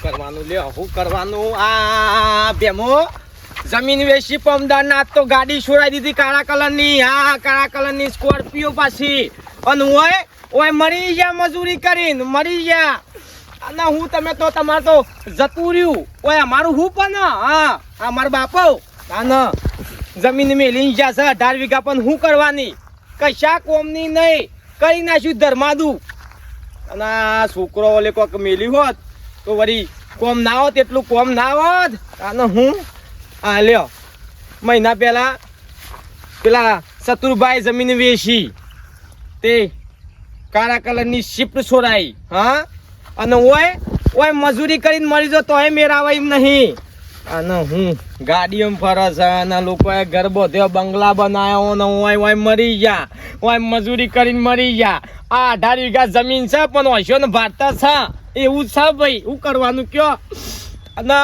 શું કરવાનું આ બેમો જમીન વેચી પમદાર ના તો ગાડી છોડાઈ દીધી કાળા કલરની. હા, કાળા કલરની સ્કોર્પિયો પાછી. અને ઓય મરી ગયા મજૂરી કરીને મરી ગયા. અને હું તમે તો તમારે તો જતું રહ્યું. ઓય અમારું હું પણ હા અમારા બાપો ના જમીન મેલી ગયા છે 18 વીઘા. પણ શું કરવાની કશા કોમની નહીં કરી નાખ્યું ધર્માદું. અને આ છોકરો ઓલે કોક મેલી હોત તો વળી કોમ ના હોત, એટલું કોમ ના હોત. અને હું આ લ્યો મહિના પહેલા પેલા શત્રુભાઈ જમીન વેચી તે કાળા કલરની શિફ્ટ છોડાઈ. હા, અને ઓય મજૂરી કરીને મરી જો તોય મેરાવા એમ નહીં. અને હું ગાડીઓમાં ફરે છે અને લોકોએ ઘર બધો બંગલા બનાવ્યો ને ઓય મરી ગયા. ઓય મજૂરી કરીને મરી ગયા. આ 18 વીઘા જમીન છે પણ ઓછો ને ભારતા છે એવું છે ભાઈ. શું કરવાનું કયો? અને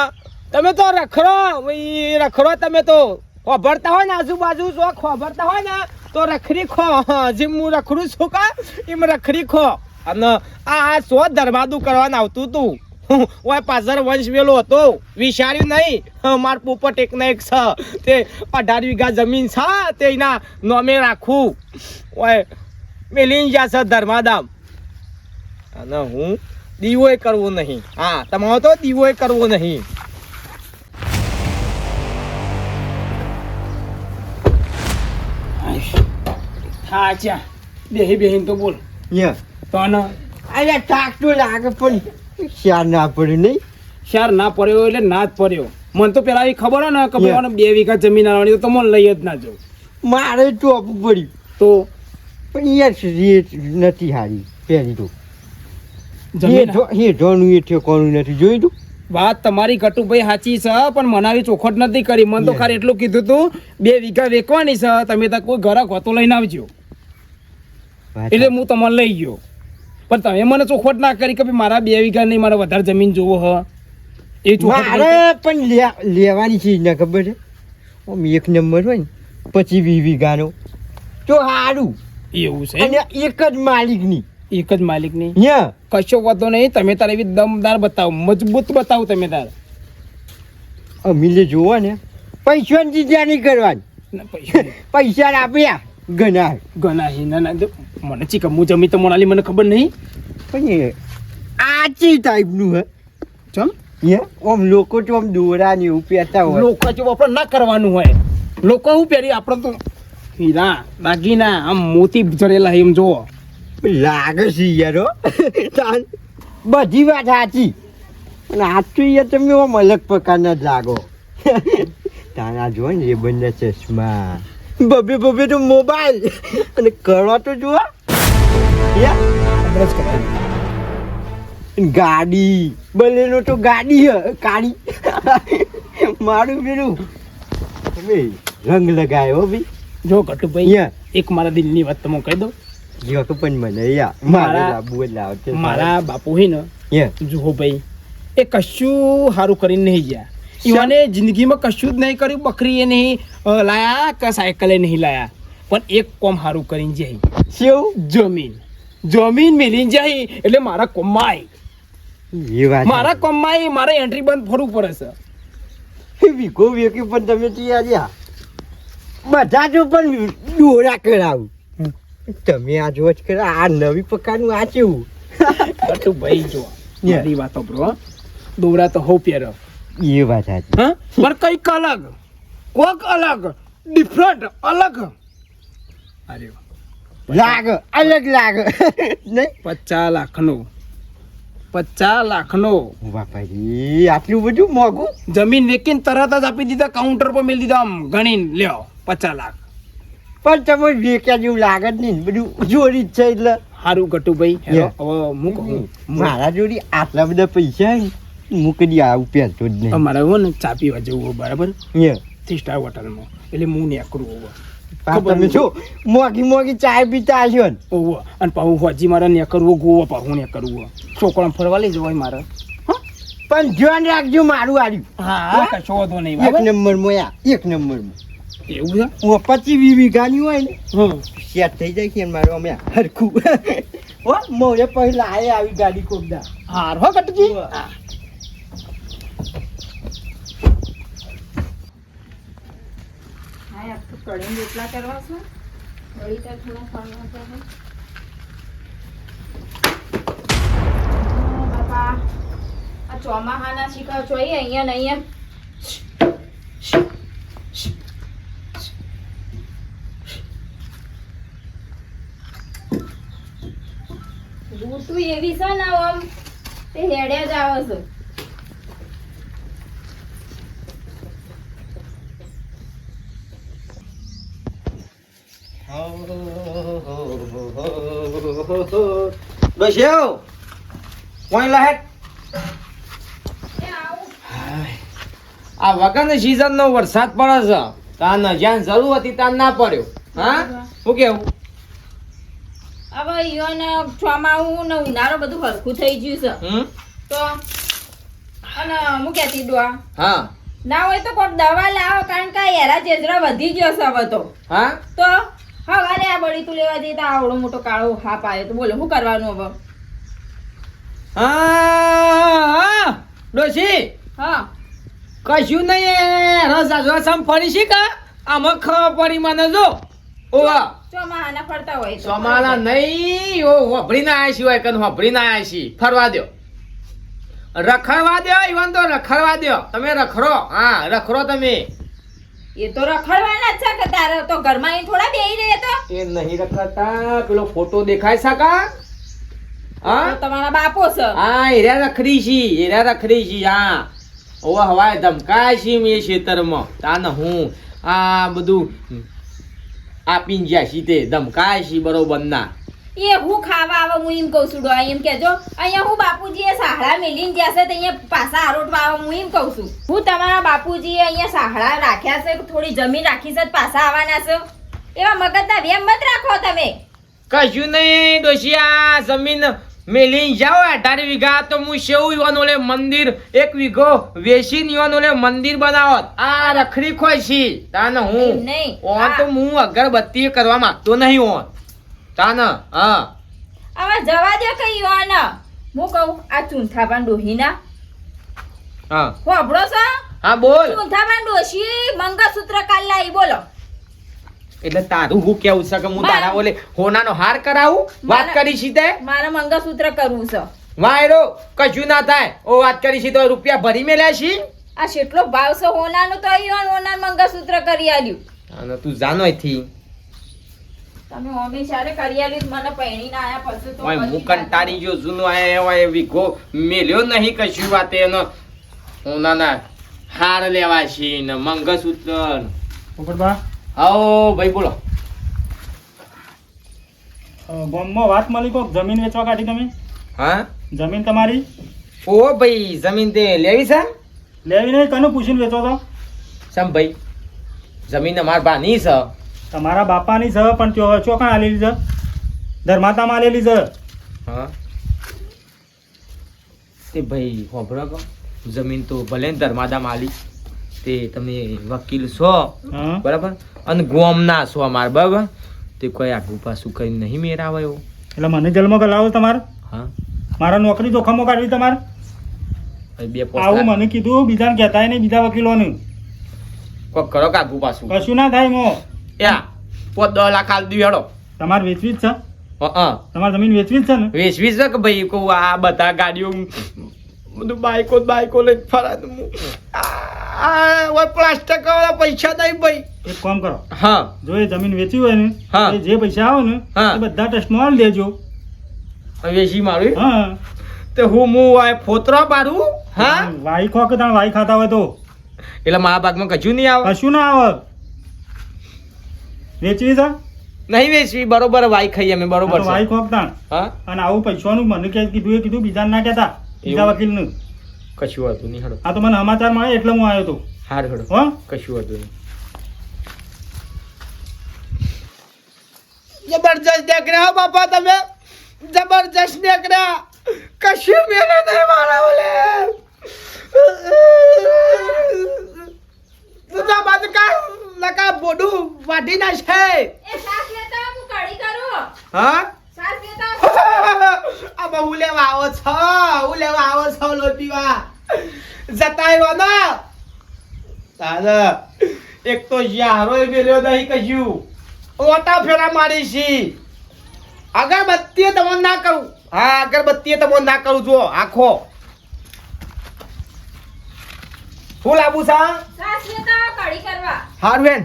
તમે તો રખડો તમે તો ખોભરતા હોય ને આજુબાજુ જો ખોભરતા હોય ને તો રખડી ખો. જેમ હું રખડું છું કા એમ રખડી ખો. અને આ સો ધર્માદું કરવાનું આવતું તું. ઓય પાછળ વંશ વેલો હતો વિચાર્યું નહીં માર પોપટ એક ના એક છે તે 18 વીઘા જમીન છે તે એના નોમે રાખું. ઓય મેલીન જા છે ધર્માદામ. અને હું દીવોય કરવો નહીં. હા, તમારો તો દીવોય કરવો નહીં. હા ચા બેહીન તો બોલ અરે થાક તો લાગે પણ શાર ના પડ્યું નહીં. શાર ના પડ્યો એટલે ના જ પડ્યો. મને તો પેલા એ ખબર હોય ને કે 2 વીઘા જમીન આવવાની તો મને લઈ જ ના જાઉં. મારે તો આપવું પડ્યું તો પણ યાર રેટ નથી હારી પહેલી તો હેઠવાનું એ ઠેકવાનું નથી જોયું તું. વાત તમારી કટુભાઈ સાચી છે પણ મનાવી ચોખટ નથી કરી. મને તો ખાલી એટલું કીધું તું 2 વીઘા વેચવાની છે તમે તો કોઈ ઘરાક હોતો લઈને આવજો એટલે હું તમને લઈ ગયો. પણ તમે મને ચોખવટ ના કરી કે મારા 2 વીઘા નહીં મારે વધારે જમીન જોવો હ એ મારે પણ લેવાની ચીજ ના ખબર છે. આમ 1 નંબર હોય ને 25-20 વીઘાનો તો સારું એવું છે. અને એક જ માલિકની કશો વાતો નહીં. તમે તારે એવી દમદાર બતાવો, મજબૂત બતાવો. તમે તારે અમીલે જોવો ને પૈસા ચીજા નહીં કરવાની. પૈસા આપ્યા ગના મને ચીક હું જમી તો મોનાલી મને ખબર નહીં પણ આચી ટાઈપનું હે ચમ આમ લોકો તો આમ દોરા ને એવું પહેરતા હોય. લોકો જો આપણે ના કરવાનું હોય. લોકો શું પહેરી આપણે તો હીરા દાગીના આમ મોતી જરેલા એમ જોવો લાગે છે યાર. બધી વાત સાચી અને સાચું યાર તમે આમ અલગ પ્રકારના જ લાગો. તારા જો ને એ બંને ચશ્મા બબે તો મોબાઈલ અને કરવા તો જુઓ ગાડી બલેનો તો ગાડી કાળી મારું પેલું રંગ લગાયો ભાઈ. જો કટુભાઈ એક મારા દિલની વાત તમે કહી દો. તો પણ મને મારા બાપુ હે ને જુઓ ભાઈ એ કશું સારું કરીને નહીં ગયા. ઈવાને જિંદગીમાં કશું જ નહીં કર્યું. બકરી એ નહીં લાયા કે સાયકલે નહીં લાયા પણ એક કોમ સારું કરીને જાય. જમીન મેલીને જાય એટલે મારા કોમમાં મારે એન્ટ્રી બંધ ફરવું પડે છે. વીઘો વેકી પણ તમે ત્યાં બધા જો પણ દોરા કરાવું. તમે આ જો જ કરા આ નવી પ્રકારનું આ કેવું ભાઈ જો મારી વાતો બ્રો દોરા તો હો પહેરો એ વાત સાચી. હા પણ કઈક અલગ કોક અલગ ડિફરન્ટ અલગ અરે લાગે અલગ લાગે નહીં. 50 લાખનો બાપાજી આટલું બધું મોંઘું. જમીન વેચીને તરત જ આપી દીધા કાઉન્ટર પર મેલી દીધા આમ ગણીને લ્યો 50 લાખ. પણ તમે વેચ્યા જેવું લાગે જ નહીં બધું જોડી જ છે એટલે સારું કટુભાઈ હવે હું કહું મારા જોડી આટલા બધા પૈસા હું કદી આવું પહેરતો જ નહીં. અમારે હોય ને ચા પીવા જવું બરાબર 3 સ્ટાર હોટલમાં એટલે હું ને કરું તમે જો મોગી ચાય પીતા આવ્યો ને ઓવો અને પાહુ હોજી મારે ને કરવો ગોવો પાહુ ને કરવું છોકરા ફરવા લઈ જવાય મારે. પણ ધ્યાન રાખજો મારું આવ્યું. હા કશો વાંધો નહીં. 1 નંબરમાં 1 નંબરમાં એવું છે. 25-20 વીઘાની હોય ને સેટ થઈ જાય કે મારું અમે હરખું મોરે પહેલા આવી ગાડી કોકદા હાર હો કટજી કઢીને રોટલા કરવા છે વળી તો થોડા ખાવા છે બાપા આ ચોમાહાના શીખર જોઈએ અહીંયા ને અહીંયા ઋતુ એવી છે ને આમ તે હેડ્યા જ આવે છે ડોશિયો કોઈ લહેટ એ આવું આ વગરની સીઝન નો વરસાદ પડે છે તાન જ્યાં જરૂર હતી ત્યાં ના પડ્યો હા શું કેવું હવે ઈયોને ચોમાવું ને ઉનાળો બધું હરખું થઈ ગયું છે તો અને હું કહેતી ડોહા હા ના હોય તો કોઈક દવા લાવો કારણ કે આ હેરા ચેજરા વધી ગયો છે હવે હા તો હવારે આ બળી તું લેવા જઈએ તો આવડો મોટો કાળો હાપ આવ્યો તો બોલો શું કરવાનું હવે હા ડોશી હા કશું નહીં રસમ ફરી છે કા આમાં ખબર પડી મને જો ઓવા ચોમાહાના ફરતા હોય તો સોમાલા નહીં ઓ હોભરીને આયા છીએ કન હોભરીને આયા છીએ ફરવા દો રખડવા દો ઈવન તો રખડવા દો તમે રખડો હા રખડો તમે એ તો રખડવાના જ છે કે તારે તો ઘરમાં ઈ થોડા બેહી રહે તો એ નહીં રખડતા પેલો ફોટો દેખાય સકા હા તો તમારા બાપો છે હા હીરા રખડી છી હીરા રખડી છી હા ઓ હવાય ધમકાય છી મે ખેતરમાં તાન હું આ બધું આપીને જ્યાં છી તે ધમકાય છી બરોબર ના એ હું ખાવા આવે હું એમ કહું છું ડોહા એમ કહેજો અહીંયા હું બાપુજીએ સાહડા મેલીને જ્યાં છે તો અહીંયા પાછા આરોટવા આવે હું એમ કહું છું હું તમારા બાપુજીએ અહીંયા સાહડા રાખ્યા છે થોડી જમીન રાખી છે તો પાછા આવવાના છે એવા મગજના વેમ મત રાખો તમે કશું નહીં ડોશિયા જમીન મેલી જાઓ 18 વીઘા તો હું શેવ યુવાન ઓલે મંદિર 1 વીઘો વેચીને યુવાન ઓલે મંદિર બનાવત આ રખડી ખોય છી તાન હું એમ નહીં. ઓન તો હું અગરબત્તી કરવા માંગતો નહીં ઓન તાન હા હવે જવા દે કઈ યોને હું કહું આ ચૂંથાબાન ડોહીના હા હોભળો છો હા બોલ ચૂંથાબાન ડોશી મંગળસૂત્ર કાલ લાવી બોલો એટલે તારું હું કેવું છે કે હું તારા ઓલે હોનાનો હાર કરાવું વાત કરી છી તે મારે મંગળસૂત્ર કરવું છે વાયરો કશું ના થાય ઓ વાત કરી છી તો રૂપિયા ભરી મેલ્યા છી આ કેટલો ભાવ છે હોનાનો તો ઈયોન હોનાર મંગળસૂત્ર કરી આલ્યું અને તું જાનો અહીંથી તમે મમ્મી સારે કરી આલ્યું મને પૈણીને આયા પછી તો ઓય પછી હું કંટાળી ગયો જૂનો આયા હોય વીઘો મેલ્યો નહીં કશું વાતે એનો હોનાના હાર લેવા છે ને મંગળસૂત્ર પોપટબા આવો ભાઈ બોલો ગામમાં વાત મળી કોક જમીન વેચવા કાઢી તમે હા જમીન તમારી ઓ ભાઈ જમીન તે લેવી છે લેવી નહીં કનું પૂછીને વેચો તો સમ ભાઈ જમીન અમાર બાની છે તમારા બાપાની છે પણ ચોકણ આલેલી છે ધર્માતામાં આલેલી છે હા તે ભાઈ હોભળો કહો જમીન તો ભલે ને ધર્માદા માલી તે તમે વકીલ છો હા બરાબર અને ગોમના છો અમાર બરાબર તે કોઈ આગુ પાછું કઈ નહીં મેરાવે એવું એટલે મને જન્મ કરાવો તમારે હા મારા નોકરી જોખમો કાઢવી તમારે ભાઈ બે આવું પોસ્ટ મને કીધું બીજાને કહેતાય નહીં બીજા વકીલોને કોક કરો કાગુ પાછું કશું ના થાય મો યા 10 લાખ આલ દી હેડો તમારે વેચવી જ છે હા તમારે જમીન વેચવી જ છે ને વેચવી છે કે ભાઈ કહું આ બધા ગાડીઓ બધું બાઈકો લઈને ફરા આ પ્લાસ્ટિક વાળા પૈસા દઈ ભાઈ એક કામ કરો હા જો એ જમીન વેચી હોય ને હા. એ જે પૈસા આવે ને હા. એ બધા ટ્રસ્ટમાં આલી દેજો વેચી મારું હા તે હું આ ફોતરો પાડું હા વાઈ ખો કે તમે વાઈ ખાતા હોય તો એટલે મારા ભાગમાં કશું નહીં આવે કશું ના આવે વેચવી છે નહીં વેચવી બરોબર વાઈ ખાઈએ અમે બરોબર તો વાઈ છે ખોક તાણ હા અને આવું પૈસાનું મને કીધું એ કીધું બીજાને ના કહેતા બીજા એવું? વકીલનું કશું હતું નહીં હડો આ તો મને સમાચાર મળે એટલે હું આવ્યો હતો હાર હડો હો કશું હતું નહીં જબરજસ્ત દેખ રહ્યા હો બાપા તમે જબરજસ્ત દેખ રહ્યા કશું મેલે નહીં મારા ઓલે તુજા બાદ કા લકા બોડું વાઢી ના છે એ સાસ લેતા હું કઢી કરું હા સાસ લેતા આ બહુ લેવા આવો છો હું લેવા આવો છો લોટીવા જતાયો ના તારે એક તો યારોય બેલ્યો નહીં કશું ઓટા ફેરા મારી છી અગરબત્તી તમને ના કરું હા અગરબત્તી તમને ના કરું જો આખો શું લાવું સા સાસ લેતા કઢી કરવા હારું બેન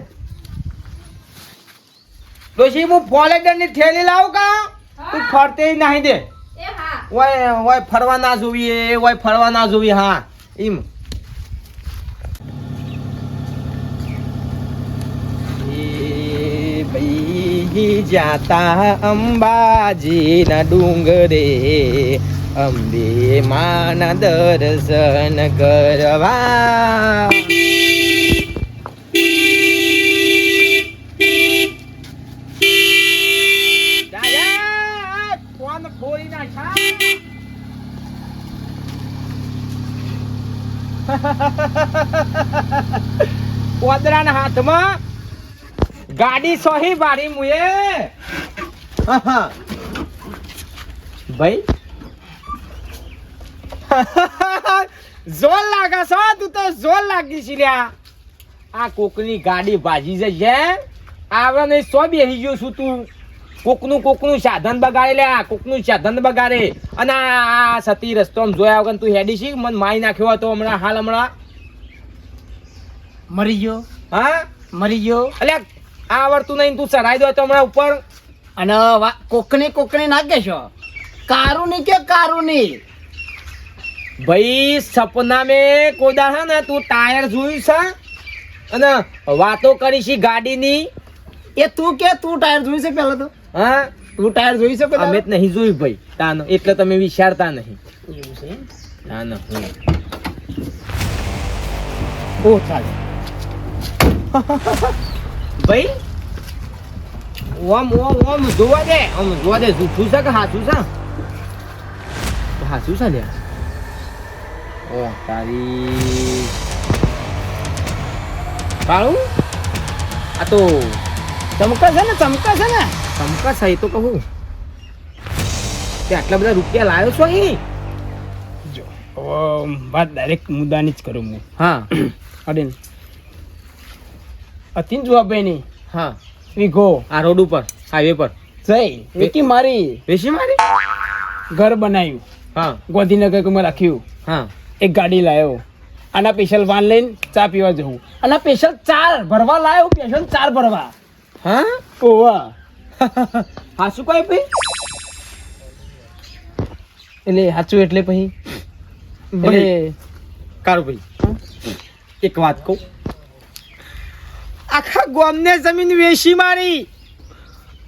ડોશી હું ફોલેડર ની થેલી લાવું કા તું ફરતે નહીં દે એ હા ઓય ફરવા ના જોઈએ ઓય ફરવા ના જોઈએ હા એમ ભાઈ જાતા અંબાજી ના ડુંગરે અંબે માના દર્શન કરવા ફોન ફોડી નાખા પોદરાના હાથમાં ગાડી સોહી બારી મુએ ભાઈ જોર લાગે છો તું તો જોર લાગી છે લ્યા આ કોકની ગાડી ભાજી જશે આવડે નહીં સો બેસી ગયો છું તું કોકનું સાધન બગાડે લ્યા કોકનું સાધન બગાડે અને આ સતી રસ્તો જોયા વગર તું હેડી શીખ મને મારી નાખ્યો હતો હમણાં મરી ગયો હા મરી ગયો અલ્યા આ આવડતું નહીં તું ચડાઈ દો તો હમણાં ઉપર અને કોકને નાખે છો કારુની કે કારુની ભાઈ સપના મેં કોદા છે ને તું ટાયર જોયું છે અને વાતો કરી છે ગાડીની એ તું ટાયર જોઈ છે પેલા તો હા તું ટાયર જોઈ છે પેલા અમે જ નહીં જોયું ભાઈ તાનો એટલે તમે વિચારતા નહીં એવું છે ના ના ઓ ચાલે ભાઈ ઓમ જોવા દે જૂઠું છે કે હાચું છે હાચું છે લ્યા ઓ તારી કાળું આ તો ચમકા છે ને સમકા છે એ તો કહું તે આટલા બધા રૂપિયા લાવ્યો છો અહીં જો વાત ડાયરેક્ટ મુદ્દાની જ કરું હું હા અડે અતિન જવાબ નહીં હા વીઘો આ રોડ ઉપર હાઈવે પર જઈ વેકી મારી વેચી મારી ઘર બનાવ્યું હા ગાંધીનગરમાં રાખ્યું હા એક ગાડી લાવ્યો આના સ્પેશિયલ વાન લઈને ચા પીવા જવું અને સ્પેશિયલ ચાર ભરવા લાવ્યો સ્પેશિયલ ચાર ભરવા હા ઓવા હાચું કોઈ ભાઈ એટલે સાચું એટલે પછી ભાઈ એટલે કારું ભાઈ એક વાત કહું આખા ગામને જમીન વેચી મારી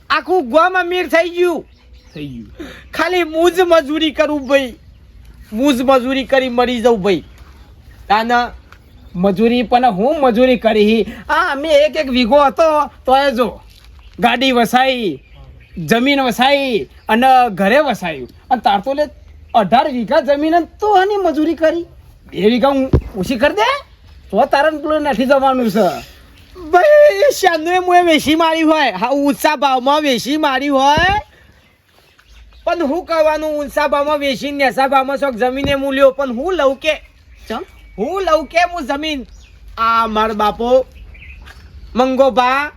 આખું ગામ અમીર થઈ ગયું થઈ ગયું ખાલી મૂજ મજૂરી કરું ભાઈ મૂજ મજૂરી કરી મરી જાઉં ભાઈ તાના મજૂરી પણ હું મજૂરી કરી આ અમે એક વીઘો હતો તો એ જો ગાડી વસાઈ જમીન વસાઈ અને ઘરે વસાયું અને તાર તો લે 18 વીઘા જમીન અને તો આની મજૂરી કરી 2 વીઘા હું ઓછી કરી દે તો તારે પેલું નથી જવાનું છે ભાઈ શાનું મુએ વેચી મારી હોય હા ઊંચા ભાવમાં વેચી મારી હોય પણ હું કરવાનું ઊંચા ભાવમાં વેચી નેસા ભાવમાં શોખ જમીને મૂલ્યો પણ હું લઉં કે હું જમીન આ માર બાપો મંગોબા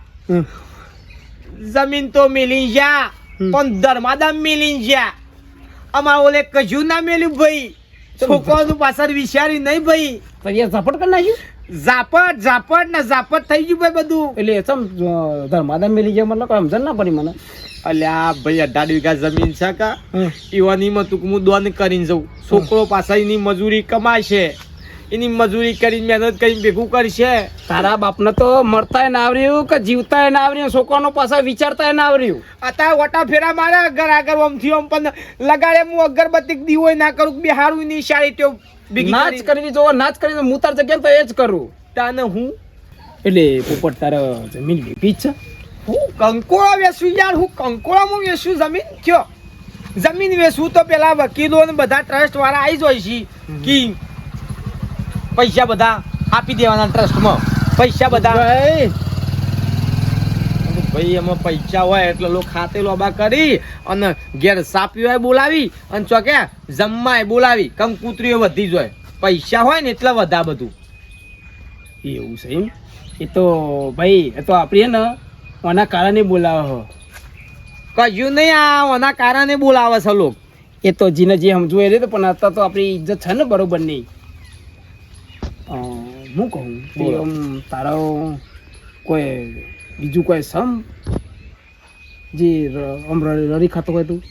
જમીન તો મિલી જા પણ ધર્માદામ મિલી જા અમાર ઓલે કજુ ના મેલ્યું ભાઈ છોકરાનું પાછળ વિચારી નહીં ભાઈ તો એ ઝપટ કરી નાખ્યું ઝાપટ ને ઝાપટ થઈ ગયું ભાઈ બધું એટલે ચમ ધર્માદા મેલી ગયા મને કોઈ સમજણ ના પડી મને અલ્યા ભાઈ 18 વીઘા જમીન છે કા ઈવાની માં તું હું દોન કરીને જઉં છોકરો પાછા એની મજૂરી કમાશે એની મજૂરી કરીને મહેનત કરીને ભેગું કરશે તારા બાપને તો મરતાય ના આવર્યું કે જીવતાય ના આવર્યું છોકરાનો પાછા વિચારતાય ના આવર્યું અત્યારે વટા ફેરા મારે અગર આગળ આમથી આમ પણ લગાડે હું અગરબત્તી દીવો ના કરું બે હારું ની સારી ટેવ નાચ કરવી જો નાચ કરી હું તાર જગ્યાએ તો એ જ કરું તાને હું એટલે પોપટ તારા જમીન વેચી છે હું કંકોળા વેચું યાર હું કંકોળામાં વેચું જમીન કયો જમીન વેચું તો પેલા વકીલો ને બધા ટ્રસ્ટ વાળા આવી જાય છે કે પૈસા બધા આપી દેવાના ટ્રસ્ટમાં પૈસા બધા ભાઈ એમાં પૈસા હોય એટલે લોકો ખાતે લોબા કરી અને ઘેર સાપીઓ બોલાવી અને ચોકે જમવાય બોલાવી કંકુતરીઓ વધી જાય પૈસા હોય ને એટલે વધા બધું એવું છે એમ એ તો ભાઈ એ તો આપણી ને ઓના કારણે બોલાવે હો. કજ્યું નહીં આ ઓના કારણે બોલાવે છે લોક. એ તો જીને જે સમજવું એ રીતે પણ અત્યારે તો આપણી ઇજ્જત છે ને બરોબર નહીં. હું કહું તે બોલો. આમ તારો કોઈ બીજું કોઈ સમ જે આમ રરી ખાતો હોય તું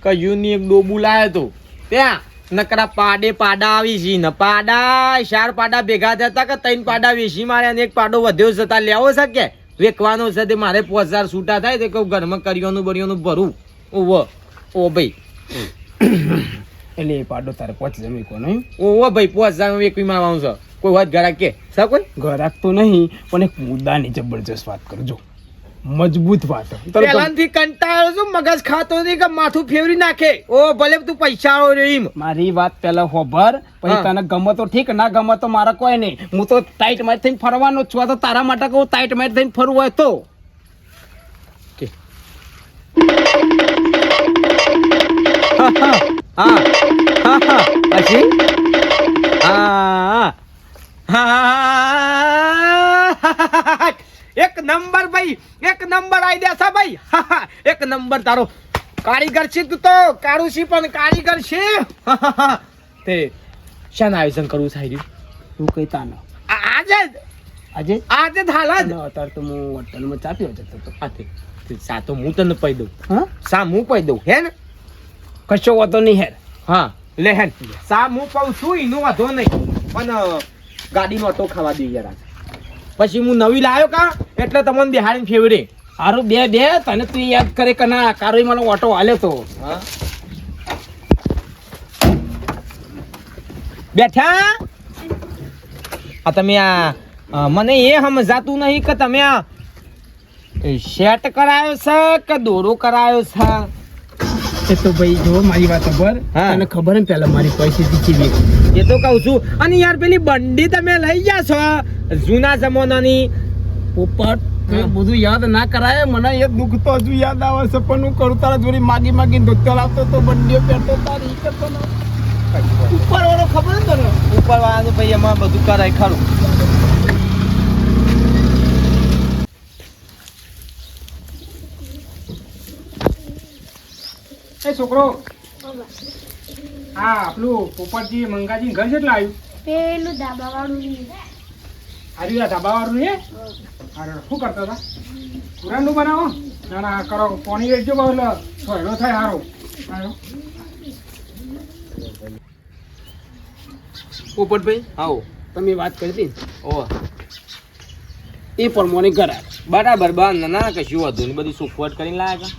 કજ્યું ની એક ડોબુ લાયો તો ત્યાં નકરા પાડા આવી છે ને પાડા 4 પાડા ભેગા થતા કે 3 પાડા વેચી મારે અને એક પાડો વધ્યો છે તાર લેવો છે કે વેકવાનો છે તે મારે 5000 છૂટા થાય તે કહું ઘરમાં કરિયોનું બરિયોનું ભરું ઓ ભાઈ એટલે એ પાડો તારે પહોંચી જમી કોનો ઓ ભાઈ 5000 વેકવી મારવાનું છે કોઈ વાત ઘરા કે છે કોઈ ઘરાક તો નહીં પણ એક મુદ્દાની જબરજસ્ત વાત કરજો મજબૂત વાત પહેલાથી કંટાળો છું મગજ ખાતો નથી કે માથું ફેરવી નાખે ઓ ભલે તું પૈસા આવો રે એમ મારી વાત પેલા હોભર પછી તને ગમે તો ઠીક ના ગમે તો મારા કોઈ નહીં હું તો ટાઈટ માર થઈને ફરવાનો જ છું આ તો તારા માટે કહું ટાઈટ માર થઈને ફરવું હોય તો પછી હા એક નંબર ભાઈ એક નંબર આઈડિયા છે ભાઈ એક નંબર તારો કારીગર છે તું તો કાળું છે પણ કારીગર છે તે શાના આયોજન કરવું સાહેબ તું કઈ તાનો આજે આજે આજે હાલત અત્યારે તો હું હોટલમાં ચા પીવા જતો હતો સા તો હું તને પઈ દઉં હા સા હું પઈ દઉં હે ને કશો વાતો નહીં હેર હા લે હે સા હું કહું છું એનો વાંધો નહીં પણ ગાડીનો ઓટો ખાવા દે યાર પછી હું નવી લાવ્યો કા એટલે તમને બિહારીને ફેવરે હારું બે તને તું યાદ કરે કે ના કારો મને ઓટો હાલ્યો તો બેઠા આ તમે આ મને એ સમજાતું નહીં કે તમે આ સેટ કરાયો છે કે દોરો કરાયો છે એ તો ભાઈ જો મારી વાત ખબર હા. તને ખબર ને પેલા મારી પરિસ્થિતિ કેવી એ તો કહું છું અને યાર પેલી બંડી તમે લઈ ગયા છો જૂના જમાનાની પોપટ તો એ બધું યાદ ના કરાય મને એ દુઃખ તો હજુ યાદ આવે છે પણ હું કરું તારા જોડી માગી ધોતો લાવતો તો બંડીઓ પહેરતો તારી કરતો ને ઉપર વાળો ખબર ને તને ઉપર વાળાનું ભાઈ એમાં બધું કરાય ખરું એ છોકરો હા આપણું પોપટજી મંગાજી ઘર કેટલા આવ્યું પેલું ધાબા વાળું આવ્યું આ ધાબાવાળું ને અરે શું કરતા હતા પુરાણનું બનાવો ના ના કરો પોણી વેચજો બહુ એટલે સોયડો થાય સારો આવ્યો પોપટભાઈ આવો તમે વાત કરી હતી ઓ એ પ્રમાણે કરાય બરાબર ના કશું હતું ને બધી સુખવટ કરીને લાયા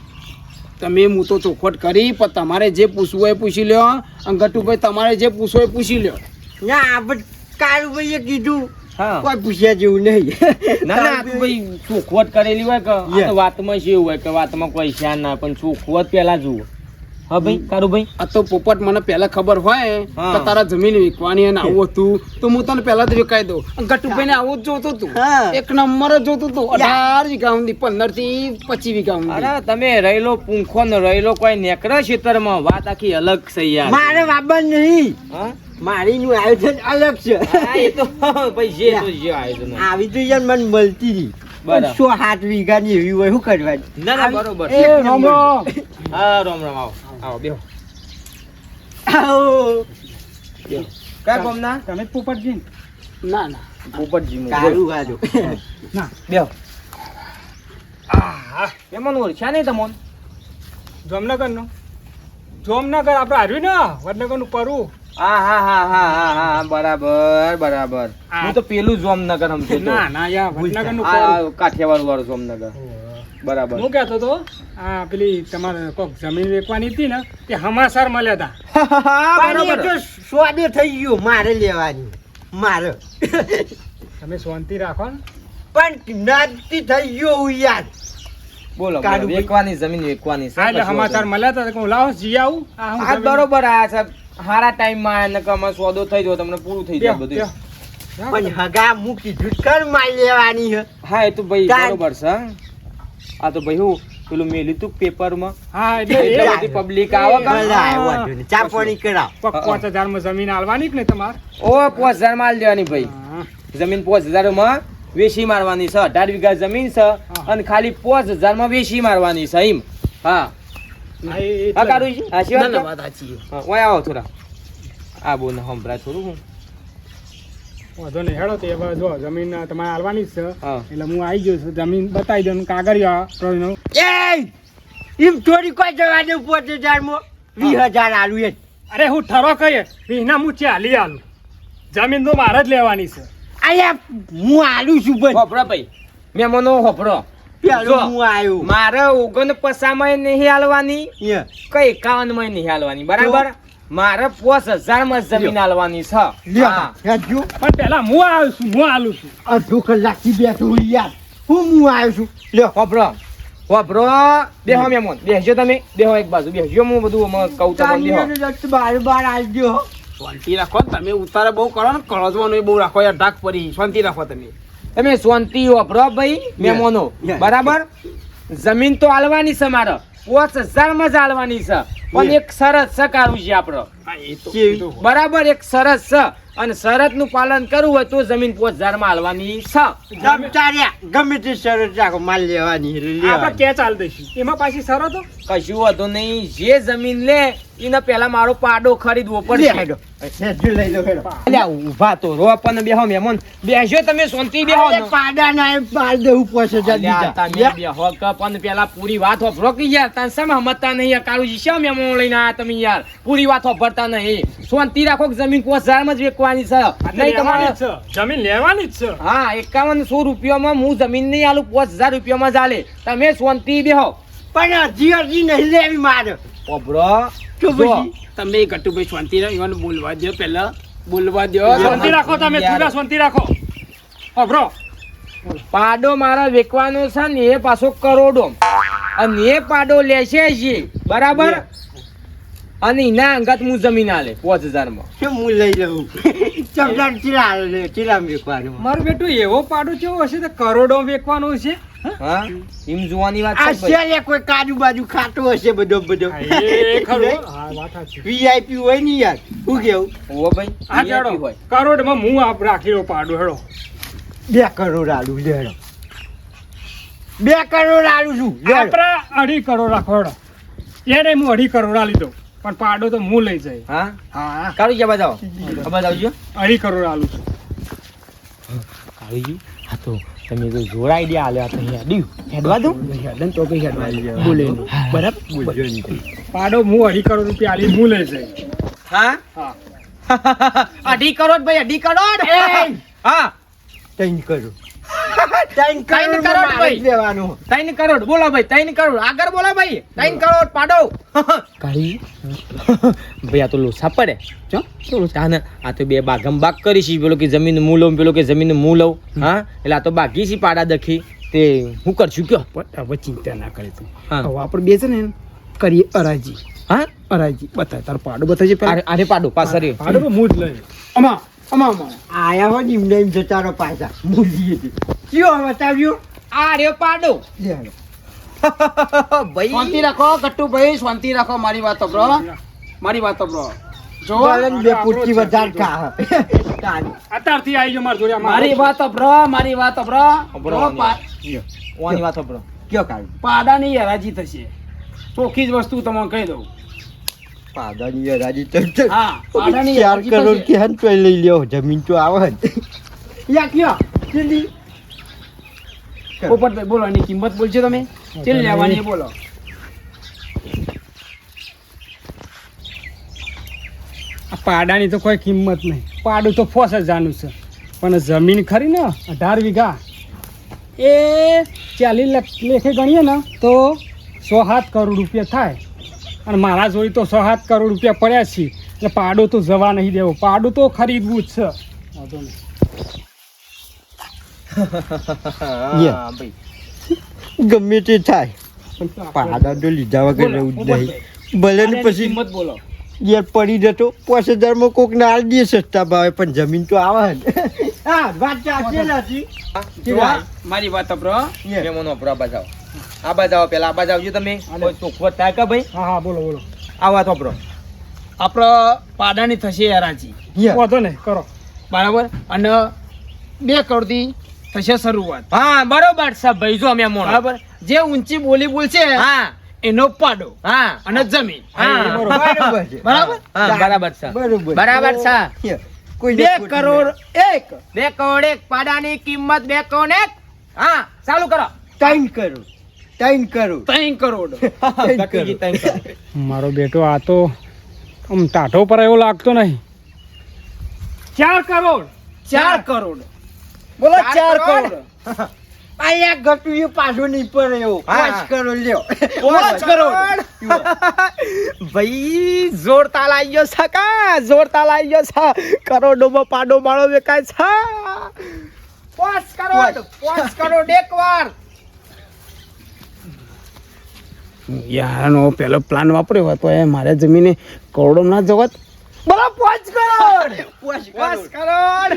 તમે હું તો ચોખવટ કરી પણ તમારે જે પૂછવું હોય એ પૂછી લ્યો અને ગટુભાઈ તમારે જે પૂછવું હોય એ પૂછી લ્યો ના આપણે કાળુભાઈએ કીધું હા કોઈ પૂછ્યા જેવું નહીં ના આ તો ભાઈ ચોખવટ કરેલી હોય કે આ તો વાતમાં શું હોય કે વાતમાં કોઈ શાન ના પણ ચોખવટ પેલા જુઓ હા ભાઈ કારુભાઈ આ તો પોપટ મને પહેલા ખબર હોય હા. કે તારા જમીન વેચવાની અને આવું હતું તો હું તને પહેલા જ વેચાઈ દઉં અને ગટુભાઈ ને આવું જ જોતું હતું હા. એક નંબર જ જોતું હતું 18 વીઘા સુધી 15 થી 25 વીઘા સુધી અરે તમે રહેલો પૂંખો ને રહેલો કોઈ નેકરા ખેતરમાં વાત આખી અલગ છે યાર મારે બાબા નહીં હા મારીનું આયોજન અલગ છે હા, એ તો ભાઈ જે તો જે આયોજન હોય. આવી તો યાર મને મળતી હતી બરાબર. 107 વીઘાની એવી હોય શું કરવાની ના ના બરોબર એ રામ રામ. હા રામ રામ આવો બેહો આવો. બેહો કયા ગામના તમે જ પોપટજી ને? ના ના પોપટજી મુ કાળું હારું. ના બેહો એમાં ઓળખ્યા નહીં તમોન જામનગરનો જામનગર આપણે હાર્યું ને વડનગરનું પરુ હા બરાબર બરાબર હા. હું તો પેલું જોમનગર સમજ્યો તો. ના ના યાર વડનગરનું આ પરુ કાઠિયાવાડ વાળું જોમનગર બરાબર હું કહેતો તો આ પેલી તમારે કોક જમીન વેચવાની હતી ને તે હમાસર મળ્યા હતા પણ એ તો સ્વાદે થઈ ગયો મારે લેવાની મારે તમે શાંતિ રાખો ને પણ નાતી થઈ ગયો હું યાર બોલો કાઢું ભાઈ. વેકવાની જમીન વેકવાની છે. હા એટલે કશું સમાચાર વાંધો મળ્યા હતા કે હું લાવો જી આવું આ હું નહીં. આ જમીન- બરોબર આ છે હારા ટાઈમ માં આયા નકર અમારે સોદો થઈ ગયો તમને પૂરું થઈ જાય બેહો, બધું બેહો. પણ હગા મૂકી કર માલ લેવાની છે હા એ તો ભાઈ કાંઈ- બરોબર છે આ તો ભાઈ હું પેલું મેલ્યું તું પેપર માં હા એટલે એટલે એ બધી પબ્લિક આવે કા? ભલે આવ્યો વાંધો નહીં. ચા પાણી કરાવ 5000 માં જમીન આલવાની કે ને તમારે ઓ 5000 માલ દેવાની ભાઈ હા. જમીન 5000 માં વેચી મારવાની છે 18 વીઘા જમીન છે અને ખાલી 5000 માં વેચી મારવાની છે એમ હા હા કાઢું છું હા શિવા ના વાત સાચી હા ઓય આવો થોડા આ બોલ હંભરા થોડું હું વાંધો નહીં હેડો તે હવે જો જમીન તમારે આલવાની જ છે હા. એટલે હું આવી ગયો છું જમીન બતાવી દઉં કાગળિયા પ્રવીણનો. એમ થોડી કોઈ જવા દે 5000 માં 20000 આલુ એ અરે હું ઠરો કહીએ વિના હું ચાલી આલું જમીન તો મારે જ લેવાની છે આયા હું આલુ છું બસ હોપરો ભાઈ મેમોનો હોપરો પેલો જો. હું આયો મારે 49 માં નહીં હાલવાની યે કઈ 51 માં નહીં હાલવાની બરાબર મારે 5000 માં જમીન હાલવાની છે લ્યો હા. હેજો પણ પેલા હું આવું છું હું આલું છું અડધો કલાકથી બેઠો યાર હું આવ્યો છું લ્યો હોપરો હોપરો બેહો મેમોન બેસજો તમે બેહો એક બાજુ બેસજો હું બધું અમે કહું તો પણ બેહો ચાંદીનો રસ્તો બાર આલજો શાંતિ રાખો તમે ઉતારે બહુ કરો ને કળજવાનું બહુ રાખો યાર ઢાક પડી શાંતિ રાખો તમે તમે શાંતિ હોપરો ભાઈ મેમોનો Yeah. બરાબર જમીન તો હાલવાની છે મારે 5000 માં જ હાલવાની છે પણ Yeah. એક શરત છે કાઢું છે આપણો હા એ તો કેવી? એ તો બરાબર એક શરત છે અને શરત નું પાલન કરવું હોય તો જમીન 5000 માં હાલવાની છે જમતાર્યા ગમે તે શરત રાખો માલ લેવાની આપણે લેવાની ક્યાં ચાલ દઈશું એમાં પાછી શરતો કશું વાંધો નહીં જે જમીન લે એને પેલા મારો પાડો ખરીદવો લે પડશે હેડો હેજો લઈ લો હેડો અલ્યા ઊભા તો રો પણ બેહો મેમોન બેસજો તમે શાંતિ બેહો અરે પાડા ના એમ પાડ દેવું 5000 અલ્યા દીધા તમે બેહો કે પણ પેલા પૂરી વાત હોભરો કે યાર તને શેમ સમજતા નહીં યાર કાળુજી શેમ મેમો લઈને આયા તમે યાર પૂરી વાત હોભરતા નહીં શાંતિ રાખો કે જમીન 5000 માં જ વેચવાની છે નહીં તમારે જમીન લેવાની જ છે હા 5100 રૂપિયામાં હું જમીન નહીં આલું 5000 રૂપિયામાં જ આલે તમે શાંતિ બેહો પણ અરજી નહીં લેવી મારે હોભરો તો જો, પછી તમે ગટુભાઈ શાંતિ રહો ઈવન બોલવા દો પહેલા બોલવા દો શાંતિ રાખો તમે થોડા શાંતિ રાખો અભરો પાડો મારા વેચવાનો છે ને એ પાછો કરોડો અને એ પાડો લેશે છે બરાબર અને એના અંગત હું જમીન આલે 5000 માં શું હું લઈ લઉં ચમડા ચીલા મેકવાનું મારું બેટું એવો પાડો કેવો હશે તો કરોડો વેચવાનો છે હા એમ જોવાની વાત આ છે ભાઈ. શેલે કોઈ કાજુ બાજુ ખાતો હશે બધો એ ખરું હા વાત સાચી વીઆઈપી હોય ને યાર શું કેવું ઓવો ભાઈ આ VIP ચાડો હોય કરોડમાં હું આપ રાખેલો પાડો હેડો 2 કરોડ આલુ લેડો 2 કરોડ આલુ છું લેડો આપણે 2.5 કરોડ રાખો હેડો એને હું 2.5 કરોડ આલી દઉં પણ પાડો તો હું લઈ જાય હા હા કાળુજી આ બાજુ આવો. આ બાજુ આવજો 2.5 કરોડ આલું છું કાળુજી હા તો તમે તો જોર આઈડિયા આલ્યા તો હેડ્યું હેડવા દઉં હેડન તો કઈ હેડવા બોલે નહીં. બરાબર બોલજો નહીં પાડો હું 2.5 કરોડ રૂપિયા આલી હું લઈ જાય હા હા 2.5 કરોડ ભાઈ 2.5 કરોડ હા 3 કરોડ 3 કરોડ કરોડ ભાઈ. લેવાનું 3 કરોડ બોલો ભાઈ 3 કરોડ આગળ બોલો ભાઈ 3 કરોડ પાડો કાળી ભાઈ આ તો લોસા પડે ચો શું તાને આ તો બે બાગમ બાગ કરી છે પેલો કે જમીન હું લઉં પેલો કે જમીન હું લઉં હા એટલે આ તો બાકી છે પાડા દખી તે હું કરશું કયો પણ હવે ચિંતા ના કરે તું હા. હવે આપણે બે છે ને એમ કરીએ અરાજી હા અરાજી બતાય તારો પાડો બતાવજે પહેલા અરે પાડો પાસરી પાડો તો હું જ લઈ અમા અમા અમા આયા હો નિમ નિમ જતારો પાછા ભૂલી ગઈ કયો બતાવ્યો આ રે પાડો લેડો ભાઈ શાંતિ રાખો ગટ્ટુભાઈ શાંતિ રાખો મારી વાત સાંભળો મારી વાત સાંભળો જો બોલન બે પૂરતી વધાર ખા અત્યારથી આવી જાઓ મારા જોડે મારી વાત સાંભળો મારી વાત સાંભળો જો ઓની વાત સાંભળો કયો કાઢ પાડાની હરાજી થશે ચોખ્ખી જ વસ્તુ તમને કહી દઉં પાદાની રાજી ચડ હા પાડાની 4 હરાજી કરોડ થશે. કે હન તો લઈ લ્યો જમીન તો આવે યા કયો જલ્દી પોપટભાઈ બોલો એની કિંમત બોલજો તમે ચેલ લેવાની એ બોલો આ પાડાની તો કોઈ કિંમત નહીં પાડું તો 5000 છે પણ જમીન ખરી ને 18 વીઘા એ 40 લાખ લેખે ગણીએ ને તો 107 કરોડ રૂપિયા થાય અને મારા જોડે તો 107 કરોડ રૂપિયા પડ્યા છે એટલે પાડો તો જવા નહીં દેવો પાડું તો ખરીદવું જ છે વાંધો નહીં. હા ભાઈ ગમે તે થાય પણ તો આપણે- પાડા તો લીધા વગર બોલો, રહેવું જ પોપટભાઈ. નહીં ભલે ને પાડાની પછી કિંમત બોલો યાર પડી જતો 5000 માં કોક ને આલ દે સસ્તા ભાવે પણ જમીન તો આવે ને હા વાત ચાચી નથી જો મારી વાત સાંભળો મેમોનો અપરો આ બાજુ આવો. આ બાજુ આવો પેલા આ બાજુ આવજો તમે કોઈ ચોખ્ખો થાય કે ભાઈ હા હા બોલો બોલો આ વાત અપરો આપણે પાડાની થશે હરાજી યા વાંધો નહીં કરો બરાબર અને 2 કરોડથી થશે શરૂઆત. હા બરોબર છે ભાઈ, જો અમે મોણો. બરાબર, જે ઊંચી બોલી બોલશે હા એનો પાડો હા અને જમીન. હા બરોબર છે. બરાબર. હા બરાબર છે બરાબર છે. કોઈ 2 કરોડ 1. 2 કરોડ 1 પાડાની કિંમત 2 કરોડ 1. હા ચાલુ કરો. 3 કરોડ 3 કરોડ 3 કરોડ. ગટુજી 3 કરોડ. મારો બેટો આ તો આમ ટાઢો પર એવો લાગતો નહીં. 4 કરોડ. 4 કરોડ. બોલો 4 કરોડ. અહીંયા ગટુએ પાછો નહીં પડે એવો હા. 5 કરોડ લ્યો 5 કરોડ. ભાઈ જોર તાલ આવી ગયો છે કા, જોર તાલ આવી ગયો છે. કરોડોમાં પાડો માળો વેકાય છે. 5 કરોડ 5 કરોડ એકવાર. યારનો પેલો પ્લાન વાપર્યો હોય તો એ મારે જમીને કરોડો ના જવત. બોલો 5 કરોડ 5 કરોડ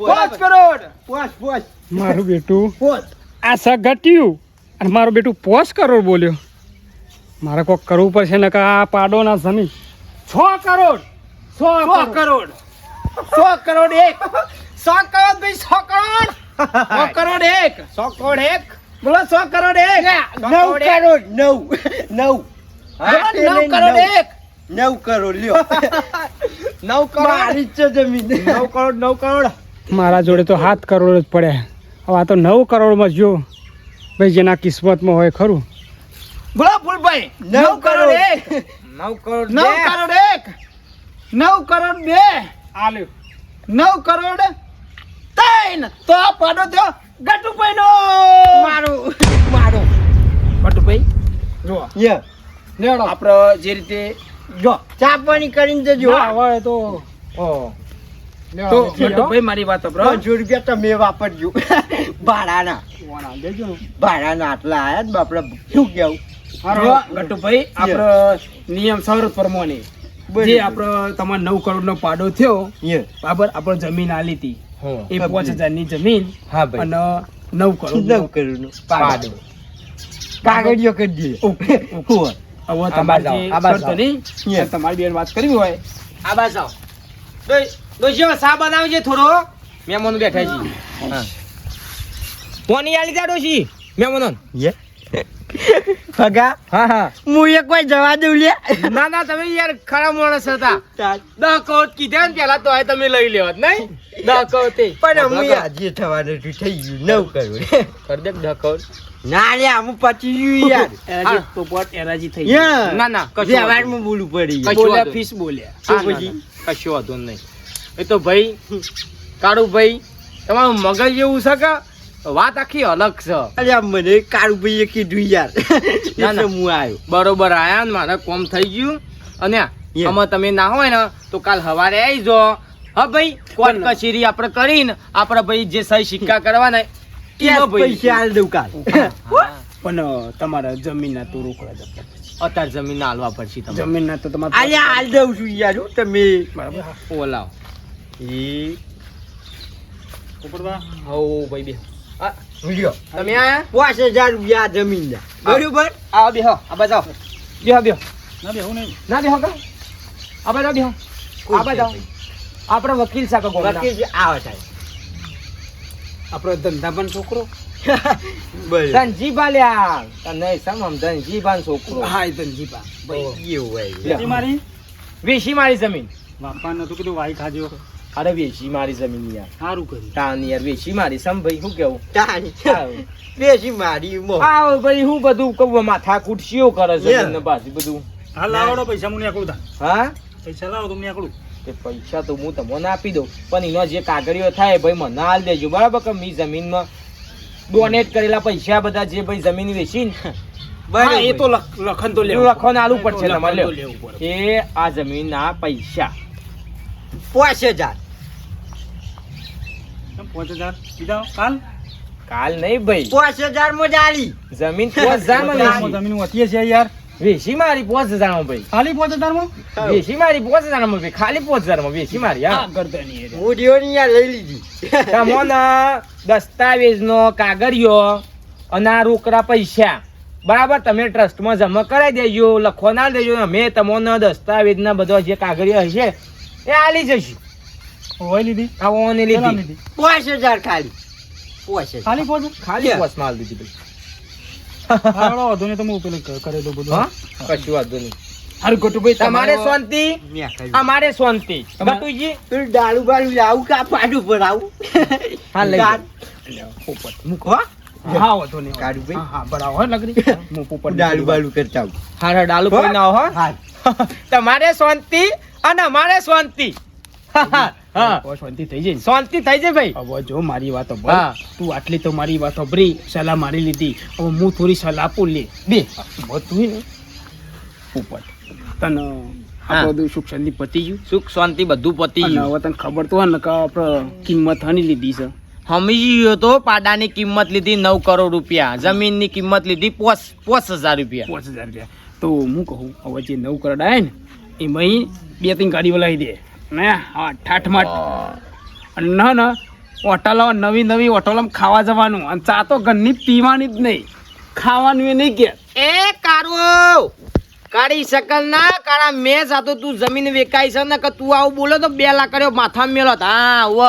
5 કરોડ. પોચ મારું બેટું આ સગટ્યું અને મારું બેટું 5 કરોડ બોલ્યો. મારે કોક કરવું પડશે ને કે આ પાડો ના જમીન 6 કરોડ 100 કરોડ. 100 કરોડ 1. 100 કરોડ ભાઈ 100 કરોડ. 100 કરોડ 1. 100 કરોડ 1. બોલો 100 કરોડ 1. 9 કરોડ 9 9 કરોડ 1. 9 કરોડ લ્યો 9 કરોડ. મારી જ છે જમીન 9 કરોડ 9 કરોડ. મારા જોડે તો 7 કરોડ જ પડ્યા. હવે આ તો 9 કરોડમાં જો ભાઈ જેના કિસ્મતમાં હોય ખરું. બોલો ફૂલભાઈ 9 કરોડ 1. 9 કરોડ 9 કરોડ 1. 9 કરોડ 2. આલ્યો 9 કરોડ 3. તો આ પાડો થયો ગટુભાઈનો. મારો ગટુભાઈ જો યે લેડો આપણે જે રીતે જો ચા પાણી કરીને જજો ના હોય તો ઓ તો ગટુભાઈ મારી વાત સાંભળો. 500 રૂપિયા તમે વાપરજો ભાડાના દેજો. ભાડાના આટલા આયા જ બાપડા શું કેવું જો ગટુભાઈ આપણે નિયમ શરત પ્રમાણે જે આપણે તમારે 9 કરોડનો પાડો થયો યે બરાબર, આપણે જમીન આલી હતી હા એ 5000 ની જમીન હા ભાઈ. અને 9 કરોડ 9 કરોડનો પાડો. કાગળિયો કરી દઈએ હવે તમારી આ બાજુ શરતો નહીં Yes. તમારી બેન વાત કરવી હોય આ બાજુ આવો. દોશીઓ સા બનાવજે થોડો. મહેમાનો બેઠા છે. હા કોની આલી જા ડોશી મહેમાનો. યે ફગા હા હા. હું એક વાર જવા દઉં લે ના ના તમે યાર ખરા માણસ હતા. 10 કરોડ કીધા ને પેલા તો હવે તમે લઈ લેવત નહીં. 10 કરોડ તે પણ હું આજે થવાનું હતું, થઈ ગયું 9 કરોડ કરી દે 10 કરોડ. ના લે આમ પચી ગયું યાર એરાજી તો પોટ એરાજી થઈ યા. ના ના કશું વ્યવહારમાં બોલવું પડી કશું બોલ્યા વાંધો ફીસ બોલ્યા હા, તો ના, પછી? ના, કશું વાંધો નહીં. એ તો ભાઈ કાળુ ભાઈ તમારું મગજ એવું છે કે વાત આખી અલગ છે. અરે મને કાળુભાઈએ કીધું યાર ના. એટલે હું આવ્યો બરોબર આયા ને મારે કોમ થઈ ગયું અને Yeah. આમાં તમે ના હોય ને તો કાલ સવારે આવી જો. હા ભાઈ કોર્ટ કચેરી આપણે કરીને આપણે ભાઈ જે સહી સિક્કા કરવાના ક્યાં પૈસા આલ દઉં કાલ પણ તમારા જમીનના તો રોકડા જતા અત્યારે જમીન હાલવા પડશે તમે. જમીનના તો તમારે આજે આલ દઉં છું યાર હું તમે બરાબર ઓલાવ એ હો ભાઈ બે આ, લ્યો તમે આયા 5000 રૂપિયા જમીન બરોબર આવો બેહો આ બાજુ આવો. બેહો બેહો ના બેહું નહીં. ના બેહો કા આ બાજુ બેહો આ બાજુ આવો. આપણે વકીલ સાકો ગોમના. વકીલ આવો સાહેબ આપણો ધંધા પણ છોકરો બસ ધનજીભા લ્યા તને સમમ ધનજીભાનો છોકરો. હા એ ધનજીપા એવું હોય લ્યો. મારી વેચી મારી જમીન. બાપાને નતું કીધું વાઈ ખાજો. અરે વેચી મારી જમીન યાર. સારું કર્યું. તાન યાર વેચી મારી સમ ભાઈ શું કેવું. તાણી આવ. બેસી મારી મો આવ ભાઈ હું બધું કહું માથા કુટસીઓ કરે છે Yeah. ને પાછી બધું. હાલ લાવડો પૈસા મને આકડું થા. હા પૈસા લાવો તમને આકડું. તે પૈસા તો હું તમને આપી દઉં પણ એનો જે કાગળિયો થાય ભાઈ મને હાલ દેજો બરાબર કે મી જમીનમાં ડોનેટ કરેલા પૈસા બધા જે ભાઈ જમીન વેચીને હા એ તો લખન તો લેવું લખવાનું આલવું પડશે તમારે લખન તો લ્યો. લેવું પડે. એ આ જમીનના પૈસા 5000 5000 દીધા કાલ. કાલ નહીં ભાઈ 5000 માં જાળી જમીન 5000 માં જમીન વધીએ છે યાર. વેચી મારી 5000 માં ભાઈ ખાલી 5000 માં વેચી મારી 5000 માં ભાઈ ખાલી 5000 માં વેચી મારી હા. આ કરતા નહીં એ. હું દિયોની યાર લઈ લીધી તમને દસ્તાવેજનો કાગળિયો અને આ રોકડા પૈસા બરાબર તમે ટ્રસ્ટમાં જમા કરાવી દેજો લખવા ના દેજો અમે તમને દસ્તાવેજના બધા જે કાગળિયો હશે એ આલી જશું. હોય લીધી. આ ઓને કેટલા લીધી લીધી? 5000 ખાલી પોસે ખાલી પોચ ખાલી પોસમાં હાલ દીધી ભાઈ. હાલો વાંધો નહીં તો હું પેલું કરી દઉં બધું હા કશું વાંધો નહીં. હારું ગટુભાઈ તમારે શાંતિ અમારે શાંતિ. તમારે- ગટુજી પેલું દારૂ બારૂ લાવું કે આ પાડું પર આવું હા લઈ જાઓ. પોપટ મૂકો હા વાંધો નહીં કાળુભાઈ. હા બરાબર લગડી હું પોપટ દારૂ બારૂ કરતા આવું હારા ડાલુ કોઈ ના હો. હા તમારે શાંતિ અને અમારે શાંતિ. હા શાંતિ થઈ જાય ને. શાંતિ થઈ જાય ભાઈ. હવે જો મારી વાત હા. સાંભળ. તું આટલી તો મારી વાત સાંભળી, સલાહ મારી લીધી. હવે હું થોડી સલાહ આપું લે બે તું ને પોપટ તને હા. આ બધું સુખ શાંતિ પતી ગયું સુખ શાંતિ બધું પતી અને ગયું. હવે તને ખબર તો હોય ને કે આપણે કિંમત હની લીધી છે. સમજી ગયો તો પાડાની કિંમત લીધી 9 કરોડ રૂપિયા, જમીનની કિંમત લીધી 5,000 રૂપિયા. 5,000 રૂપિયા. તો હું કહું હવે જે 9 કરોડ આવે ને એમાં 2-3 ગાડી બોલાવી દે ને હા ઠાઠમાટ અને ના હોટલો નવી હોટલોમાં ખાવા જવાનું અને ચા તો ઘરની પીવાની જ નહીં, ખાવાનું એ નહીં કે એ કારો કાળી શકલ ના કાળા મેં સાતો તું જમીન વેકાઈ છે ને કે તું આવું બોલો તો 2 લાખ કર્યો માથા મેલો. હા વ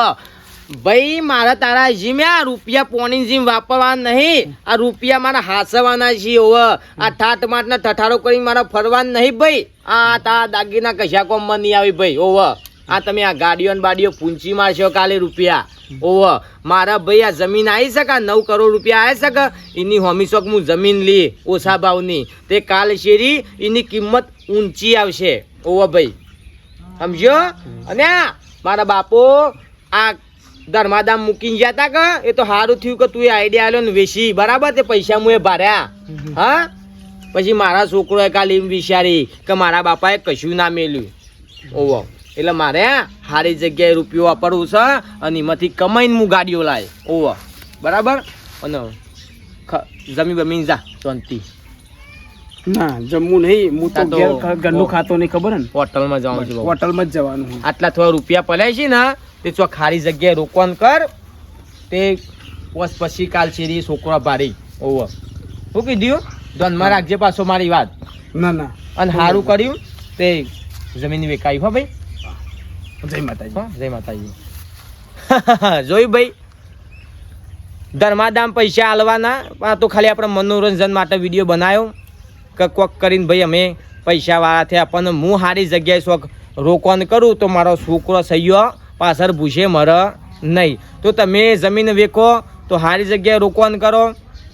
ભાઈ મારા તારા જીમ્યા રૂપિયા પોણી જીમ વાપરવા નહીં, આ રૂપિયા મારા હાસવાના છે. હવે આ ઠાઠ માટ ને ઠઠારો કરીને મારા ફરવા નહીં ભાઈ. આ તા દાગીના કશા કોમમાં નહીં આવી ભાઈ. ઓવ આ તમે આ ગાડીઓ ને બાડીઓ પૂંચી મારશો કાલે રૂપિયા. ઓવ મારા ભાઈ આ જમીન આવી શકે 9 કરોડ રૂપિયા આવી શકે એની હોમી શોખ હું જમીન લી ઓછા ભાવની તે કાલ શેરી એની કિંમત ઊંચી આવશે. ઓવ ભાઈ સમજો. અને મારા બાપો આ ધર્માદામ મૂકીને ગયા તા કે એ તો સારું થયું કે તું એ આઈડિયા આલ્યો ને વેચી બરાબર તે પૈસા મુએ ભર્યા. હા પછી મારા છોકરોએ કાલે એમ વિચારી કે મારા બાપાએ કશું ના મેલ્યું. ઓવો એટલે મારે સારી જગ્યાએ રૂપિયો વાપરવું છે અને એમાંથી કમાઈને હું ગાડીઓ લાય. ઓવો બરાબર. અને જમી બમીને જા શાંતિ. ના જમવું નહીં, હું તો આ તો ઘેર ઘરનું ખાતો નહીં, ખબર ને હોટલમાં જવાનું છે બાબુ. હોટલમાં જ જવાનું. આટલા થોડા રૂપિયા પલાય છે ને તે ચો ખારી જગ્યાએ રોકવાનું કર તે પછી કાલ શેરી છોકરા ભારી. ઓવો શું કીધું ધ્યાનમાં રાખજે પાછો મારી વાત. ના અને સારું કર્યું તે જમીન વેકાઈ. હો ભાઈ. જય માતાજી. હા જય માતાજી. જોયું ભાઈ ધર્માદામ પૈસા આલવાના. આ તો ખાલી આપણે મનોરંજન માટે વિડીયો બનાવ્યો કે કોક કરીને ભાઈ અમે પૈસા વાળા થયા પણ હું સારી જગ્યાએ શોખ રોકવાનું કરું તો મારો છોકરો સહ્યો પાછળ ભૂસે મરે નહીં. તો તમે જમીન વેકો તો સારી જગ્યાએ રોકવાનું કરો,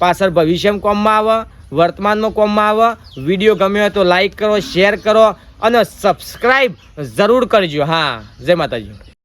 પાછળ ભવિષ્યમાં કોમમાં આવે, વર્તમાનમાં કોમમાં આવે. વિડીયો ગમ્યો હોય તો લાઈક કરો, શેર કરો અને સબસ્ક્રાઈબ જરૂર કરજો. હા જય માતાજી.